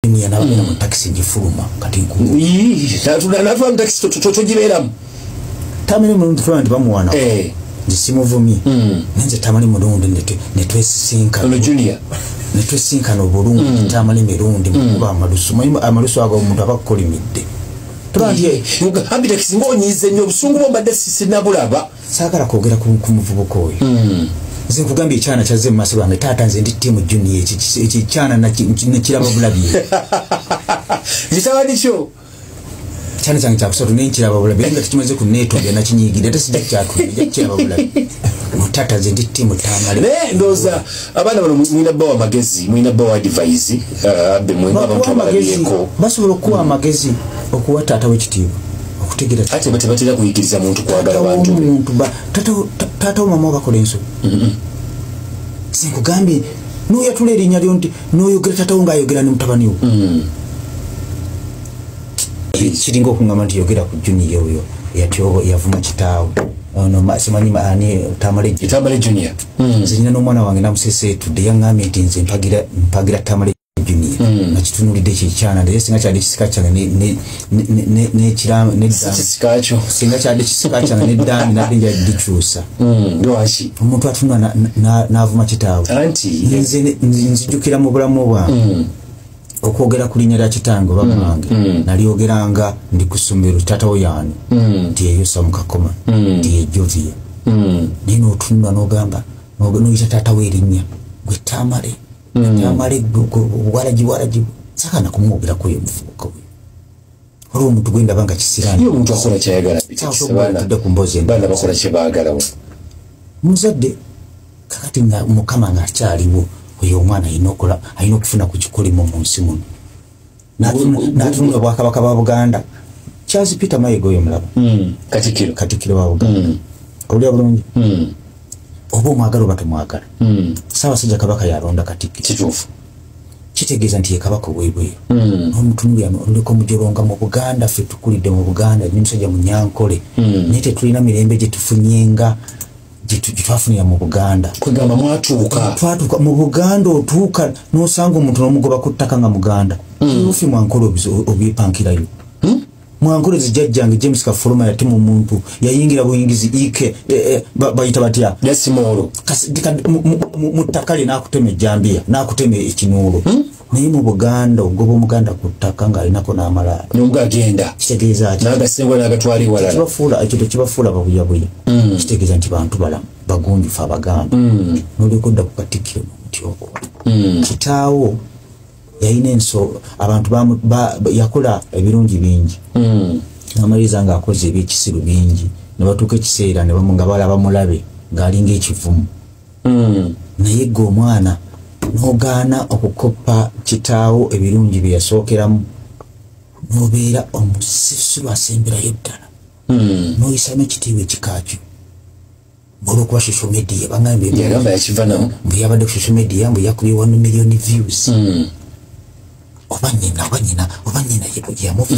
Mimi anaona mu taxi jifuruma kati nkulu. Natwa mu taxi togiberamu. Tamale mu front bamuwana. Ndisimuvumye. Nenze Tamale mulundu netwesinka. Ono Junior. Netwesinka no bulungu Tamale mirundi mukuba amalusu. Amalusu ago omuntu abakolimidde. Tulandye Abitex ngonyize nnyo busungu bombadde sinabulaba. Sagala kwogera ku muvubuko oyo. Nze nkugambye ekyana kyazze mu maaso gange taata nze ndi ttiimu Junior ekikyana nekiraba bulabi. Kitaba nikyo. Kyana kyange kyakusatu nenkiraba bulabi nga tekimaze kuneetondya nakinyiigidde ate sijja kyatulira kiraba bulabi. Taata nze ndi ttiimu Tamale. Naye ndowooza abaana bano mwina bbawa amagezi mwina bbawa advice abbe mwena abantu abalabyeko. Basobola okuwa amagezi okuwa taata w'ekitiibwa. Ate batera kuyigiriza muntu kwagala bantu tata mama bakola enso sinkugambye n'oyatula erinnya lyo nti n'oyogera tata ng'ayogera ne mutabani we kiringa okuŋŋamba nti yogera ku Junior oyo yavuma kitaawe ono simanyi ani Tamale Junior nze nyina n'omwana wange namuseseetudde yaŋŋambye nti nze mpagira Tamale Junior nakitunulidde ekikyana naye singa kyali kisika kyange singa kyali kisika kyange neddaami nadde nja dikyusa omuntu atunula n'avuma kitaawe nze nzijukira mu bulamu bwange okwogera ku linnya lya kitange oba mwange nalyogeranga ndi ku ssomero taatawo yaani nti eyosa mu kakoma nti ejovia naye n'otunula n'ogamba n'oyita taatawo erinnya gwe Tamale Tamale waraji sakana kumwogerako oyo mufuuka we olwo omuntu gwenda banga kisirani iyo omuntu akola kyayagala baana bakola kye baagala muzadde kakati nga mukama ng'akyaliwo oyo omwana alina okufuna ku kikolimo mu nsi muno n'atunula bwakabaka bwa Buganda Charles Peter Mayiga oyo mulaba katikiro wa Buganda owulira bulungi oba omwagala oba tomwagala Ssaabasajja Kabaka yalonda Katikkiro kituufu kitegeeza nti ye Kabaka ow'ebweru n'omutunulya oliko mujolonga mu Buganda ffe tukulidde mu Buganda n'omusajja Munyankole naye tetulina mirembe gye tufunyenga gye twafunira mu Buganda kwegamba mwatuuka mu Buganda otuuka n'osanga omuntu n'omugoba ku ttaka nga Muganda ofi Mwankole obyepankirayo Mwankole zijjajjange James Kafuluma yatimu omuntu yayingira buyingizi ike bayita batya yasimolo mu ttaka lye n'akutema ejjambiya n'akutema ekinuulo naye mu Buganda ogoba Omuganda ku ttaka ng'alinako n'amalaalo n'ogagenda kitegeeza ki n'agasengwa n'agatwala ewalala ekyo tekibafuula babuyabuya kitegeeza nti bantu balamu bagunjufu Abaganda n'oliko odda ku Katikkiro n'omuti okola kitaawo yayina enso abantu yakola ebirungi bingi n'amaliriza ng'akoze ebyekisiru bingi ne batuuka ekiseera ne nga balaba mulabe ng'alinga ekivumu naye gwe omwana n'ogaana okukoppa kitaawo ebirungi bye yasookeramu n'obeera omusisiru asemberayo ddala n'oyisamu ekitiibwa ekikakyo olw'okuba social media bagambye mbu yabadde ku social media mbu yakubye 1 million views oba nyina yamufu